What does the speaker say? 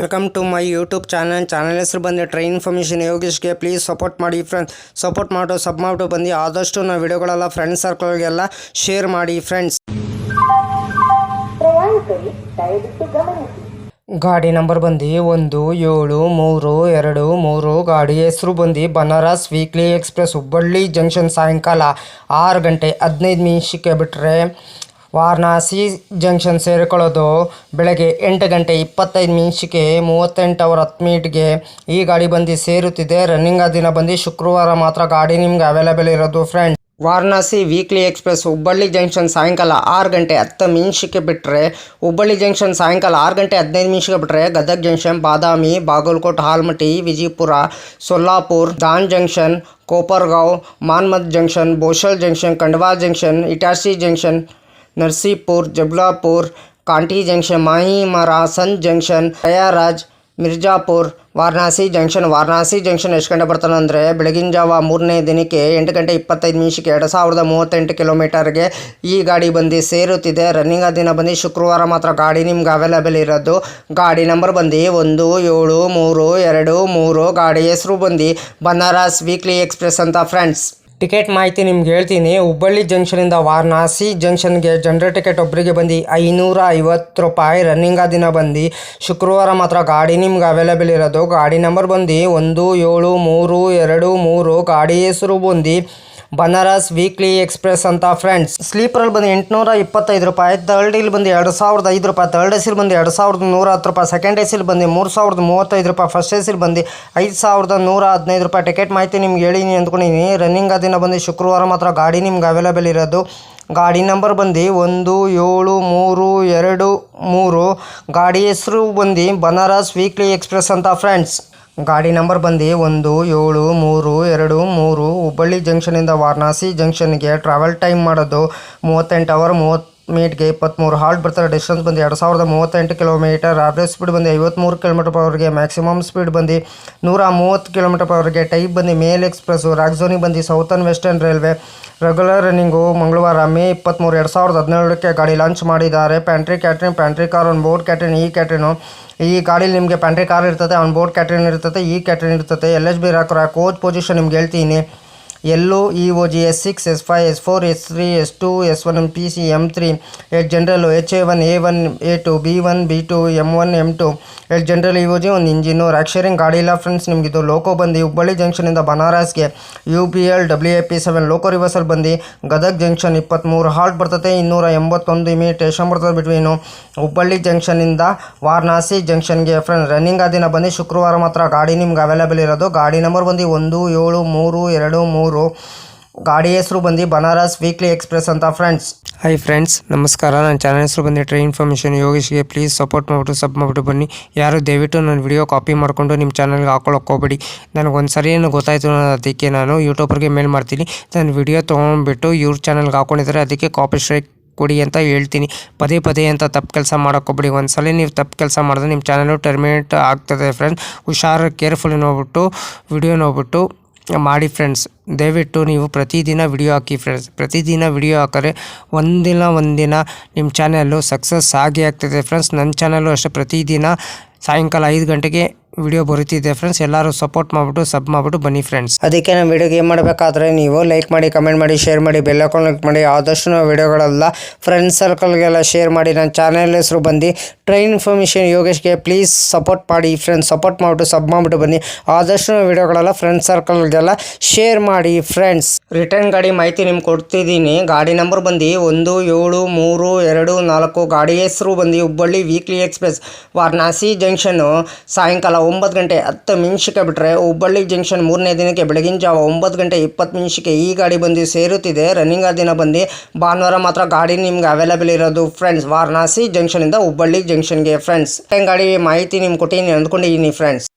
Welcome to my YouTube channel ಹೆಸರು ಬಂದು train information ಯೋಗೇಶ್ಗೆ ಪ್ಲೀಸ್ ಸಪೋರ್ಟ್ ಮಾಡಿ ಫ್ರೆಂಡ್ಸ್. ಸಪೋರ್ಟ್ ಮಾಡು ಸಬ್ ಮಾಡು ಬಂದು ಆದಷ್ಟು ನಾವು ವಿಡಿಯೋಗಳೆಲ್ಲ ಫ್ರೆಂಡ್ಸ್ ಸರ್ಕಲ್ಗೆಲ್ಲ ಶೇರ್ ಮಾಡಿ ಫ್ರೆಂಡ್ಸ್. ಗಾಡಿ ನಂಬರ್ ಬಂದು 1732 ಗಾಡಿ ಹೆಸರು ಬಂದು Banaras weekly express Hubballi junction ಸಾಯಂಕಾಲ 6 ಗಂಟೆ 15 ನಿಮಿಷಕ್ಕೆ ಬಿಟ್ಟರೆ ವಾರಣಾಸಿ ಜಂಕ್ಷನ್ ಸೇರಿಕೊಳ್ಳೋದು ಬೆಳಗ್ಗೆ 8 ಗಂಟೆ 25 ನಿಮಿಷಕ್ಕೆ 38 ಅವರ್ 10 ಮಿನಿಟ್ಗೆ ಈ ಗಾಡಿ ಬಂದು ಸೇರುತ್ತಿದೆ. ರನ್ನಿಂಗ್ ದಿನ ಬಂದು ಶುಕ್ರವಾರ ಮಾತ್ರ ಗಾಡಿ ನಿಮ್ಗೆ ಅವೈಲೇಬಲ್ ಇರೋದು friends. Varanasi weekly express Hubballi junction ಸಾಯಂಕಾಲ 6 ಗಂಟೆ 10 ನಿಮಿಷಕ್ಕೆ ಬಿಟ್ಟರೆ ಹುಬ್ಬಳ್ಳಿ ಜಂಕ್ಷನ್ ಸಾಯಂಕಾಲ 6 ಗಂಟೆ 15 ನಿಮಿಷಕ್ಕೆ ಬಿಟ್ಟರೆ ಗದಗ ಜಂಕ್ಷನ್ ಬಾದಾಮಿ Bagalkot ಹಾಲ್ಮಟ್ಟಿ Vijayapura Solapur than junction ಕೋಪರ್ಗಾಂವ್ ಮಾನ್ಮತ್ junction ಬೋಶಲ್ junction Khandwa junction Itarsi junction ನರಸೀಪುರ್ ಜಬಲಾಪುರ್ Conti junction ಮಾಹಿಮರ ಸಂತ್ junction ಪ್ರಯಾರಾಜ್ Mirzapur Varanasi junction ಎಷ್ಟು ಗಂಟೆ ಬರ್ತಾನೆ ಅಂದರೆ ಬೆಳಗಿನ ಜಾವ 3ನೇ ದಿನಕ್ಕೆ 8 ಗಂಟೆ 25 ನಿಮಿಷಕ್ಕೆ 2038 ಕಿಲೋಮೀಟರ್ಗೆ ಈ ಗಾಡಿ ಬಂದು ಸೇರುತ್ತಿದೆ. ರನ್ನಿಂಗ್ ದಿನ ಬಂದು ಶುಕ್ರವಾರ ಮಾತ್ರ ಗಾಡಿ ನಿಮ್ಗೆ ಅವೈಲೇಬಲ್ ಇರೋದು. ಗಾಡಿ ನಂಬರ್ ಬಂದು 1732 ಗಾಡಿ ಹೆಸರು ಬಂದು ಬನಾರಸ್ ವೀಕ್ಲಿ ಎಕ್ಸ್ಪ್ರೆಸ್ ಅಂತ ಫ್ರೆಂಡ್ಸ್. ಟಿಕೆಟ್ ಮಾಹಿತಿ ನಿಮ್ಗೆ ಹೇಳ್ತೀನಿ. ಹುಬ್ಬಳ್ಳಿ ಜಂಕ್ಷನಿಂದ ವಾರಣಾಸಿ ಜಂಕ್ಷನ್ಗೆ ಜನರಲ್ ಟಿಕೆಟ್ ಒಬ್ಬರಿಗೆ ಬಂದು 550 ರೂಪಾಯಿ. ರನ್ನಿಂಗ್ ದಿನ ಬಂದು ಶುಕ್ರವಾರ ಮಾತ್ರ ಗಾಡಿ ನಿಮ್ಗೆ ಅವೈಲೇಬಲ್ ಇರೋದು. ಗಾಡಿ ನಂಬರ್ ಬಂದು 1732 ಗಾಡಿ ಹೆಸರು ಬಂದು ಬನಾರಸ್ ವೀಕ್ಲಿ ಎಕ್ಸ್ಪ್ರೆಸ್ ಅಂತ ಫ್ರೆಂಡ್ಸ್. ಸ್ಲೀಪರಲ್ಲಿ ಬಂದು 825 ರೂಪಾಯಿ, ಥರ್ಡ್ ಇಲ್ಲಿ ಬಂದು 2005 ರೂಪಾಯಿ, ಥರ್ಡ್ ಎಸಿಲ್ ಬಂದು 2110 ರೂಪಾಯಿ, ಸೆಕೆಂಡ್ ಎಸಿಲ್ ಬಂದು 3035 ರೂಪಾಯಿ, ಫಸ್ಟ್ ಎಸಿಲ್ ಬಂದು 5115 ರೂಪಾಯಿ. ಟಿಕೆಟ್ ಮಾಹಿತಿ ನಿಮ್ಗೆ ಹೇಳಿನಿ ಅಂದ್ಕೊಂಡಿನಿ. ರನ್ನಿಂಗ್ ದಿನ ಬಂದು ಶುಕ್ರವಾರ ಮಾತ್ರ ಗಾಡಿ ನಿಮ್ಗೆ ಅವೈಲೇಬಲ್ ಇರೋದು. ಗಾಡಿ ನಂಬರ್ ಬಂದು 1732 ಗಾಡಿ ಹೆಸರು ಬಂದು ಬನಾರಸ್ ವೀಕ್ಲಿ ಎಕ್ಸ್ಪ್ರೆಸ್ ಅಂತ ಫ್ರೆಂಡ್ಸ್. ಗಾಡಿ ನಂಬರ್ ಬಂದು 1732 ಹುಬ್ಬಳ್ಳಿ ಜಂಕ್ಷನಿಂದ ವಾರಣಾಸಿ ಜಂಕ್ಷನ್ಗೆ ಟ್ರಾವೆಲ್ ಟೈಮ್ ಮಾಡೋದು 38 ಅವರ್ 30 ಮಿನಿಟ್ಗೆ 23 ಹಾಲ್ಟ್ ಬರ್ತಾರೆ. ಡಿಸ್ಟೆನ್ಸ್ ಬಂದು 2038 ಕಿಲೋಮೀಟರ್. ಆವ್ರೇಜ್ ಸ್ಪೀಡ್ ಬಂದು 53 km/h. ಮ್ಯಾಕ್ಸಿಮಮ್ ಸ್ಪೀಡ್ ಬಂದು 130 km/h. ಟೈಪ್ ಬಂದು ಮೇಲ್ ಎಕ್ಸ್ಪ್ರೆಸ್. ರಾಕ್ಝೋನಿಗೆ ಬಂದು southern western railway. Regular running ಮಂಗಳವಾರ ಮೇ 23, 2017ಕ್ಕೆ ಗಾಡಿ ಲಾಂಚ್ ಮಾಡಿದ್ದಾರೆ. Pantry car on board catering. ಈ ಗಾಡೀಲಿ ನಿಮಗೆ ಪ್ಯಾಂಟ್ರಿ ಕಾರ್ ಇರ್ತದೆ, ಆನ್ ಬೋರ್ಡ್ ಕ್ಯಾಟ್ರಿನ್ ಇರ್ತದೆ, ಈ ಕ್ಯಾಟ್ರಿನ್ ಇರ್ತದೆ. LHB ಕೋಚ್ ಪೊಸಿಷನ್ ನಿಮ್ಗೆ ಹೇಳ್ತೀನಿ. LOEOG S6 S5 S4 S3 S2 S1 PC M3 general HA1 A1 A2 B1 B2 M1 M2 general EOG ಒಂದು ಇಂಜಿನು. ರ್ಯಾಕ್ ಶೇರಿಂಗ್ ಗಾಡಿ ಇಲ್ಲ ಫ್ರೆಂಡ್ಸ್. ನಿಮಗಿದು ಲೋಕೋ ಬಂದು ಹುಬ್ಬಳ್ಳಿ ಜಂಕ್ಷನಿಂದ ಬನಾರಸ್ಗೆ UBL WAP7 ಲೋಕೋ reversal ಬಂದು ಗದಗ ಜಂಕ್ಷನ್ 23 ಹಾಲ್ಟ್ ಬರ್ತದೆ. 281 minute ಎಷ್ಟು ಬರ್ತದೆ between Hubballi ಜಂಕ್ಷನಿಂದ Varanasi ಜಂಕ್ಷನ್ಗೆ friends. Running ದಿನ ಬಂದು ಶುಕ್ರವಾರ ಮಾತ್ರ ಗಾಡಿ ನಿಮ್ಗೆ ಅವೈಲೇಬಲ್ ಇರೋದು. ಗಾಡಿ ನಂಬರ್ ಬಂದು 1732 ಗಾಡಿ ಹೆಸರು ಬಂದು ಬನಾರಸ್ ವೀಕ್ಲಿ ಎಕ್ಸ್ಪ್ರೆಸ್ ಅಂತ ಫ್ರೆಂಡ್ಸ್. ಹಾಯ್ ಫ್ರೆಂಡ್ಸ್, ನಮಸ್ಕಾರ. ನನ್ನ ಚಾನಲ್ ಹೆಸರು ಬಂದು ಟ್ರೈನ್ ಇನ್ಫಾರ್ಮೇಷನ್ ಯೋಗೇಶ್ಗೆ ಪ್ಲೀಸ್ ಸಪೋರ್ಟ್ ಮಾಡಿಬಿಟ್ಟು ಸಬ್ ಮಾಡಿಬಿಟ್ಟು ಬನ್ನಿ. ಯಾರು ದಯವಿಟ್ಟು ನನ್ನ ವಿಡಿಯೋ ಕಾಪಿ ಮಾಡಿಕೊಂಡು ನಿಮ್ಮ ಚಾನಲ್ಗೆ ಹಾಕೊಳ್ಳೋಕೆ ಹೋಗಬೇಡಿ. ನನಗೊಂದು ಸರಿ ಏನು ಗೊತ್ತಾಯಿತು, ಅದಕ್ಕೆ ನಾನು ಯೂಟ್ಯೂಬರ್ಗೆ ಮೇಲ್ ಮಾಡ್ತೀನಿ. ನನ್ನ ವಿಡಿಯೋ ತೊಗೊಂಡ್ಬಿಟ್ಟು ಇವ್ರ ಚಾನಲ್ಗೆ ಹಾಕೊಂಡಿದ್ದಾರೆ, ಅದಕ್ಕೆ ಕಾಪಿ ಸ್ಟ್ರೈಕ್ ಕೊಡಿ ಅಂತ ಹೇಳ್ತೀನಿ. ಪದೇ ಅಂತ ತಪ್ಪು ಕೆಲಸ ಮಾಡೋಕ್ಕೋಗ್ಬೇಡಿ. ಒಂದ್ಸಲ ನೀವು ತಪ್ಪು ಕೆಲಸ ಮಾಡಿದ್ರೆ ನಿಮ್ಮ ಚಾನಲು ಟರ್ಮಿನೇಟ್ ಆಗ್ತದೆ ಫ್ರೆಂಡ್ಸ್. ಹುಷಾರು ಕೇರ್ಫುಲಿ ನೋಡ್ಬಿಟ್ಟು ವಿಡಿಯೋ ನೋಡ್ಬಿಟ್ಟು ಮಾಡಿ ಫ್ರೆಂಡ್ಸ್. ದಯವಿಟ್ಟು ನೀವು ಪ್ರತಿದಿನ ವಿಡಿಯೋ ಹಾಕಿ ಫ್ರೆಂಡ್ಸ್. ಪ್ರತಿದಿನ ವಿಡಿಯೋ ಹಾಕಿದ್ರೆ ಒಂದಿನ ನಿಮ್ಮ ಚಾನಲ್ಲು ಸಕ್ಸಸ್ ಆಗೇ ಆಗ್ತದೆ ಫ್ರೆಂಡ್ಸ್. ನನ್ನ ಚಾನಲ್ಲು ಅಷ್ಟೇ ಪ್ರತಿದಿನ ಸಾಯಂಕಾಲ 5 ಗಂಟೆಗೆ ವಿಡಿಯೋ ಬರುತ್ತಿದೆ ಫ್ರೆಂಡ್ಸ್. ಎಲ್ಲರೂ ಸಪೋರ್ಟ್ ಮಾಡಿಬಿಟ್ಟು ಸಬ್ ಮಾಡಿಬಿಟ್ಟು ಬನ್ನಿ ಫ್ರೆಂಡ್ಸ್. ಅದಕ್ಕೆ ನಮ್ಮ ವಿಡಿಯೋಗೆ ಏನು ಮಾಡಬೇಕಾದ್ರೆ ನೀವು ಲೈಕ್ ಮಾಡಿ, ಕಮೆಂಟ್ ಮಾಡಿ, ಶೇರ್ ಮಾಡಿ, ಬೆಲ್ ಐಕಾನ್ ಕ್ಲಿಕ್ ಮಾಡಿ. ಆದಷ್ಟು ನಾವು ವಿಡಿಯೋಗಳೆಲ್ಲ ಫ್ರೆಂಡ್ಸ್ ಸರ್ಕಲ್ಗೆಲ್ಲ ಶೇರ್ ಮಾಡಿ. ನನ್ನ ಚಾನಲ್ ಹೆಸರು ಬಂದು ಟ್ರೈನ್ ಇನ್ಫಾರ್ಮೇಷನ್ ಯೋಗೇಶ್ಗೆ ಪ್ಲೀಸ್ ಸಪೋರ್ಟ್ ಮಾಡಿ ಫ್ರೆಂಡ್ಸ್. ಸಪೋರ್ಟ್ ಮಾಡಿಬಿಟ್ಟು ಸಬ್ ಮಾಡಿಬಿಟ್ಟು ಬನ್ನಿ. ಆದಷ್ಟು ನಾವು ವಿಡಿಯೋಗಳೆಲ್ಲ ಫ್ರೆಂಡ್ಸ್ ಸರ್ಕಲ್ಗೆಲ್ಲ ಶೇರ್ ಮಾಡಿ ಫ್ರೆಂಡ್ಸ್. ರಿಟರ್ನ್ ಗಾಡಿ ಮಾಹಿತಿ ನಿಮ್ಗೆ ಕೊಡ್ತಿದ್ದೀನಿ. ಗಾಡಿ ನಂಬರ್ ಬಂದು 1732 ಗಾಡಿ ಹೆಸರು ಬಂದು ಹುಬ್ಬಳ್ಳಿ ವೀಕ್ಲಿ ಎಕ್ಸ್ಪ್ರೆಸ್ ವಾರಣಾಸಿ ಜಂಕ್ಷನ್ನು ಸಾಯಂಕಾಲ 9 ಗಂಟೆ 10 ನಿಮಿಷಕ್ಕೆ ಬಿಟ್ಟರೆ ಹುಬ್ಬಳ್ಳಿ ಜಂಕ್ಷನ್ 3ನೇ ದಿನಕ್ಕೆ ಬೆಳಗಿನ ಜಾವ 9 ಗಂಟೆ 20 ನಿಮಿಷಕ್ಕೆ ಈ ಗಾಡಿ ಬಂದು ಸೇರುತ್ತಿದೆ. ರನ್ನಿಂಗ್ ದಿನ ಬಂದು ಭಾನುವಾರ ಮಾತ್ರ ಗಾಡಿ ನಿಮ್ಗೆ ಅವೈಲೇಬಲ್ ಇರೋದು ಫ್ರೆಂಡ್ಸ್. ವಾರಣಾಸಿ ಜಂಕ್ಷನಿಂದ ಹುಬ್ಬಳ್ಳಿ ಜಂಕ್ಷನ್ಗೆ ಫ್ರೆಂಡ್ಸ್. ಗಾಡಿ ಮಾಹಿತಿ ನಿಮ್ಗೆ ಕೊಟ್ಟಿದ್ದೀನಿ ಅಂದ್ಕೊಂಡಿದ್ದೀನಿ ಫ್ರೆಂಡ್ಸ್.